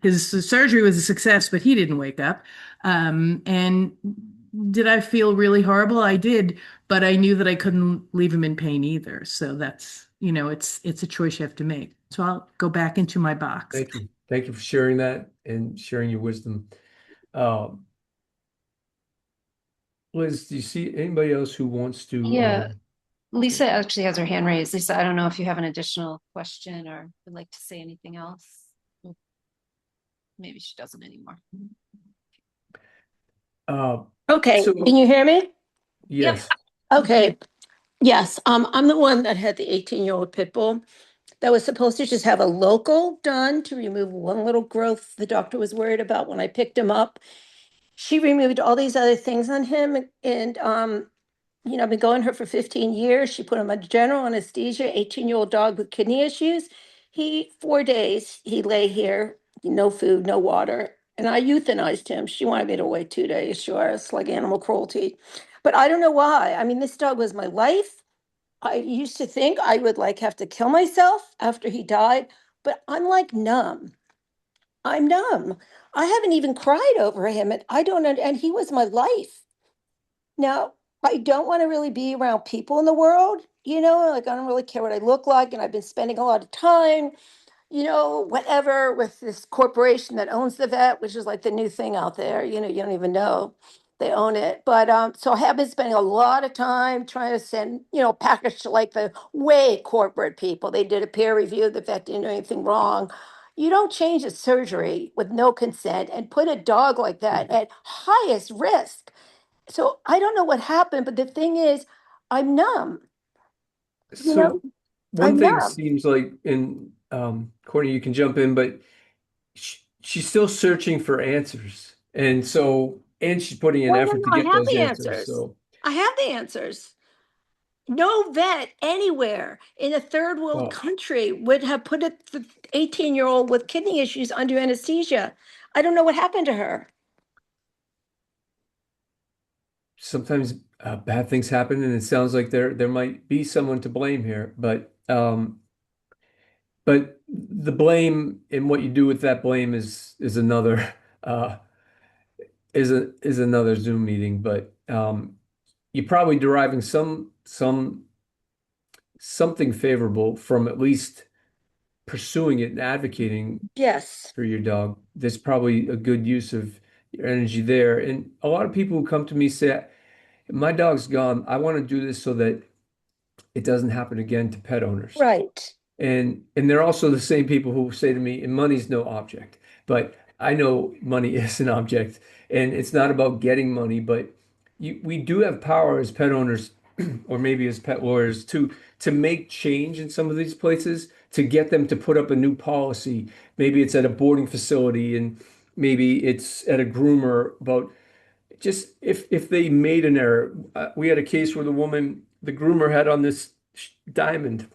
His surgery was a success, but he didn't wake up. And did I feel really horrible? I did, but I knew that I couldn't leave him in pain either. So that's, it's a choice you have to make. So I'll go back into my box. Thank you. Thank you for sharing that and sharing your wisdom. Liz, do you see anybody else who wants to? Yeah. Lisa actually has her hand raised. Lisa, I don't know if you have an additional question or would like to say anything else. Maybe she doesn't anymore. Okay, so- can you hear me? Yes. Okay, yes, I'm the one that had the 18-year-old pit bull that was supposed to just have a local done to remove one little growth the doctor was worried about when I picked him up. She removed all these other things on him, and I've been going her for 15 years. She put him on general anesthesia, 18-year-old dog with kidney issues. 4 days, he lay here, no food, no water. And I euthanized him. She wanted me to wait 2 days. Sure, it's like animal cruelty. But I don't know why. I mean, this dog was my life. I used to think I would have to kill myself after he died, but I'm like numb. I'm numb. I haven't even cried over him. And and he was my life. Now, I don't want to really be around people in the world, I don't really care what I look like. And I've been spending a lot of time, whatever, with this corporation that owns the vet, which is like the new thing out there, you don't even know they own it. But so I have been spending a lot of time trying to send, package to like the way corporate people. They did a peer review, the vet didn't do anything wrong. You don't change a surgery with no consent and put a dog like that at highest risk. So I don't know what happened, but the thing is, I'm numb. So one I'm thing numb. seems like, and Courtney, you can jump in, but she's still searching for answers. And she's putting in No, effort to I get have those the answers. answers. So I have the answers. No vet anywhere in a third world country would have put the 18-year-old with kidney issues under anesthesia. I don't know what happened to her. sometimes bad things happen, and it sounds like there might be someone to blame here, but the blame and what you do with that blame is another is another Zoom meeting. But you're probably deriving something favorable from at least pursuing it and advocating Yes. for your dog. There's probably a good use of your energy there. And a lot of people who come to me say, my dog's gone. I want to do this so that it doesn't happen again to pet owners. Right. And they're also the same people who say to me, and money's no object. But I know money is an object, and it's not about getting money, but we do have power as pet owners, or maybe as pet lawyers, to make change in some of these places, to get them to put up a new policy. Maybe it's at a boarding facility, and maybe it's at a groomer about just if they made an error. We had a case where the groomer had on this diamond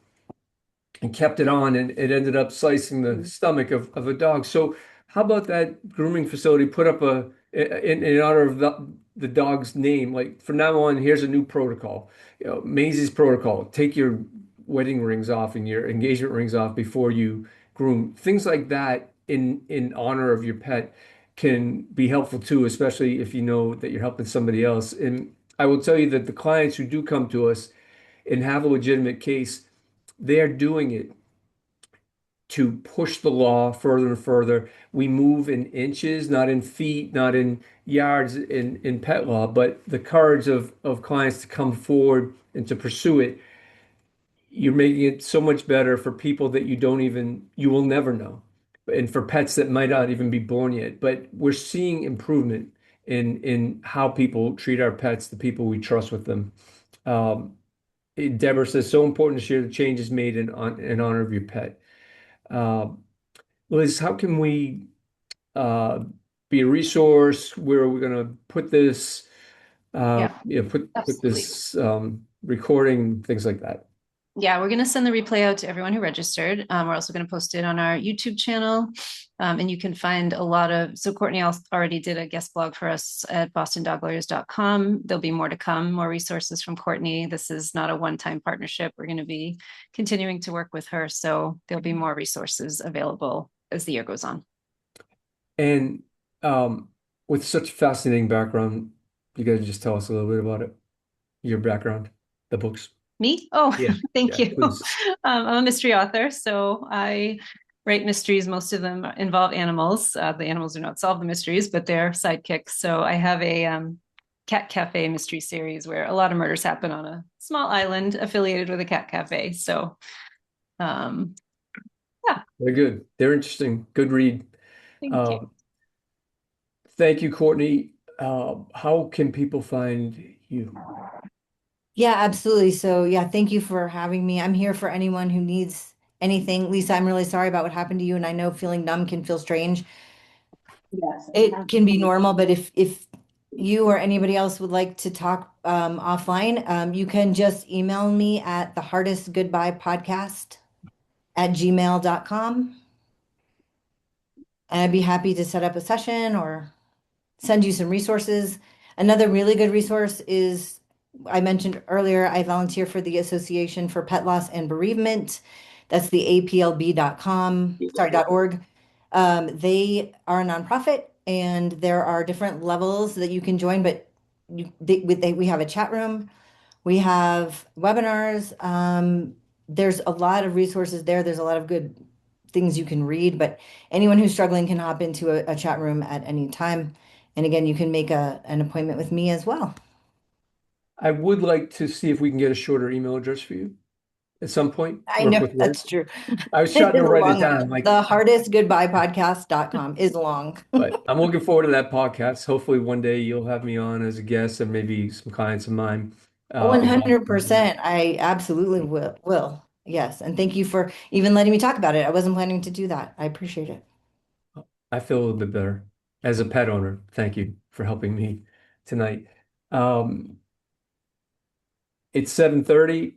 and kept it on, and it ended up slicing the stomach of a dog. So how about that grooming facility put up in honor of the dog's name, like from now on, here's a new protocol, Maisie's protocol, take your wedding rings off and your engagement rings off before you groom. Things like that in honor of your pet can be helpful too, especially if you know that you're helping somebody else. And I will tell you that the clients who do come to us, and have a legitimate case, they are doing it to push the law further and further. We move in inches, not in feet, not in yards in pet law, but the courage of clients to come forward and to pursue it. You're making it so much better for people that you will never know, and for pets that might not even be born yet. But we're seeing improvement in how people treat our pets, the people we trust with them. Deborah says, so important to share the changes made in honor of your pet. Liz, how can we be a resource? Where are we going to put this? Put absolutely. this recording, things like that. Yeah, we're going to send the replay out to everyone who registered. We're also going to post it on our YouTube channel. And you can find so Courtney already did a guest blog for us at bostondoglawyers.com. There'll be more to come, more resources from Courtney. This is not a one-time partnership. We're going to be continuing to work with her. So there'll be more resources available as the year goes on. And with such a fascinating background, you got to just tell us a little bit about it, your background, the books. Me? Oh, Yeah. thank you. Please. I'm a mystery author, so I write mysteries. Most of them involve animals. The animals do not solve the mysteries, but they're sidekicks. So I have a cat cafe mystery series where a lot of murders happen on a small island affiliated with a cat cafe. So, yeah. They're good. They're interesting. Good read. Thank you. Thank you, Courtney. How can people find you? Yeah, absolutely. So yeah, thank you for having me. I'm here for anyone who needs anything. Lisa, I'm really sorry about what happened to you, and I know feeling numb can feel strange. Yes. It can be normal, but if you or anybody else would like to talk offline, you can just email me at thehardestgoodbyepodcast@gmail.com. And I'd be happy to set up a session or send you some resources. Another really good resource is, I mentioned earlier, I volunteer for the Association for Pet Loss and Bereavement. That's the aplb.org. They are a nonprofit, and there are different levels that you can join, but we have a chat room, we have webinars. There's a lot of resources there. There's a lot of good things you can read, but anyone who's struggling can hop into a chat room at any time. And again, you can make an appointment with me as well. I would like to see if we can get a shorter email address for you at some point. I Work know with that's words. true. I was trying to It's a write long it down, one. like, The hardestgoodbyepodcast.com is long. but I'm looking forward to that podcast. Hopefully, one day you'll have me on as a guest, and maybe some clients of mine. 100%. I absolutely will. Yes. And thank you for even letting me talk about it. I wasn't planning to do that. I appreciate it. I feel a little bit better as a pet owner. Thank you for helping me tonight. It's 7:30.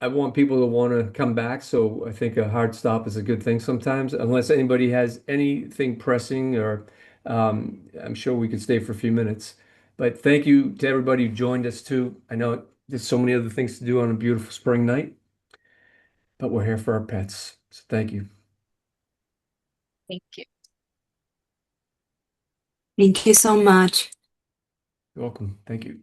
I want people to want to come back, so I think a hard stop is a good thing sometimes, unless anybody has anything pressing, or I'm sure we could stay for a few minutes. But thank you to everybody who joined us too. I know there's so many other things to do on a beautiful spring night, but we're here for our pets. So thank you. Thank you. Thank you so much. You're welcome. Thank you.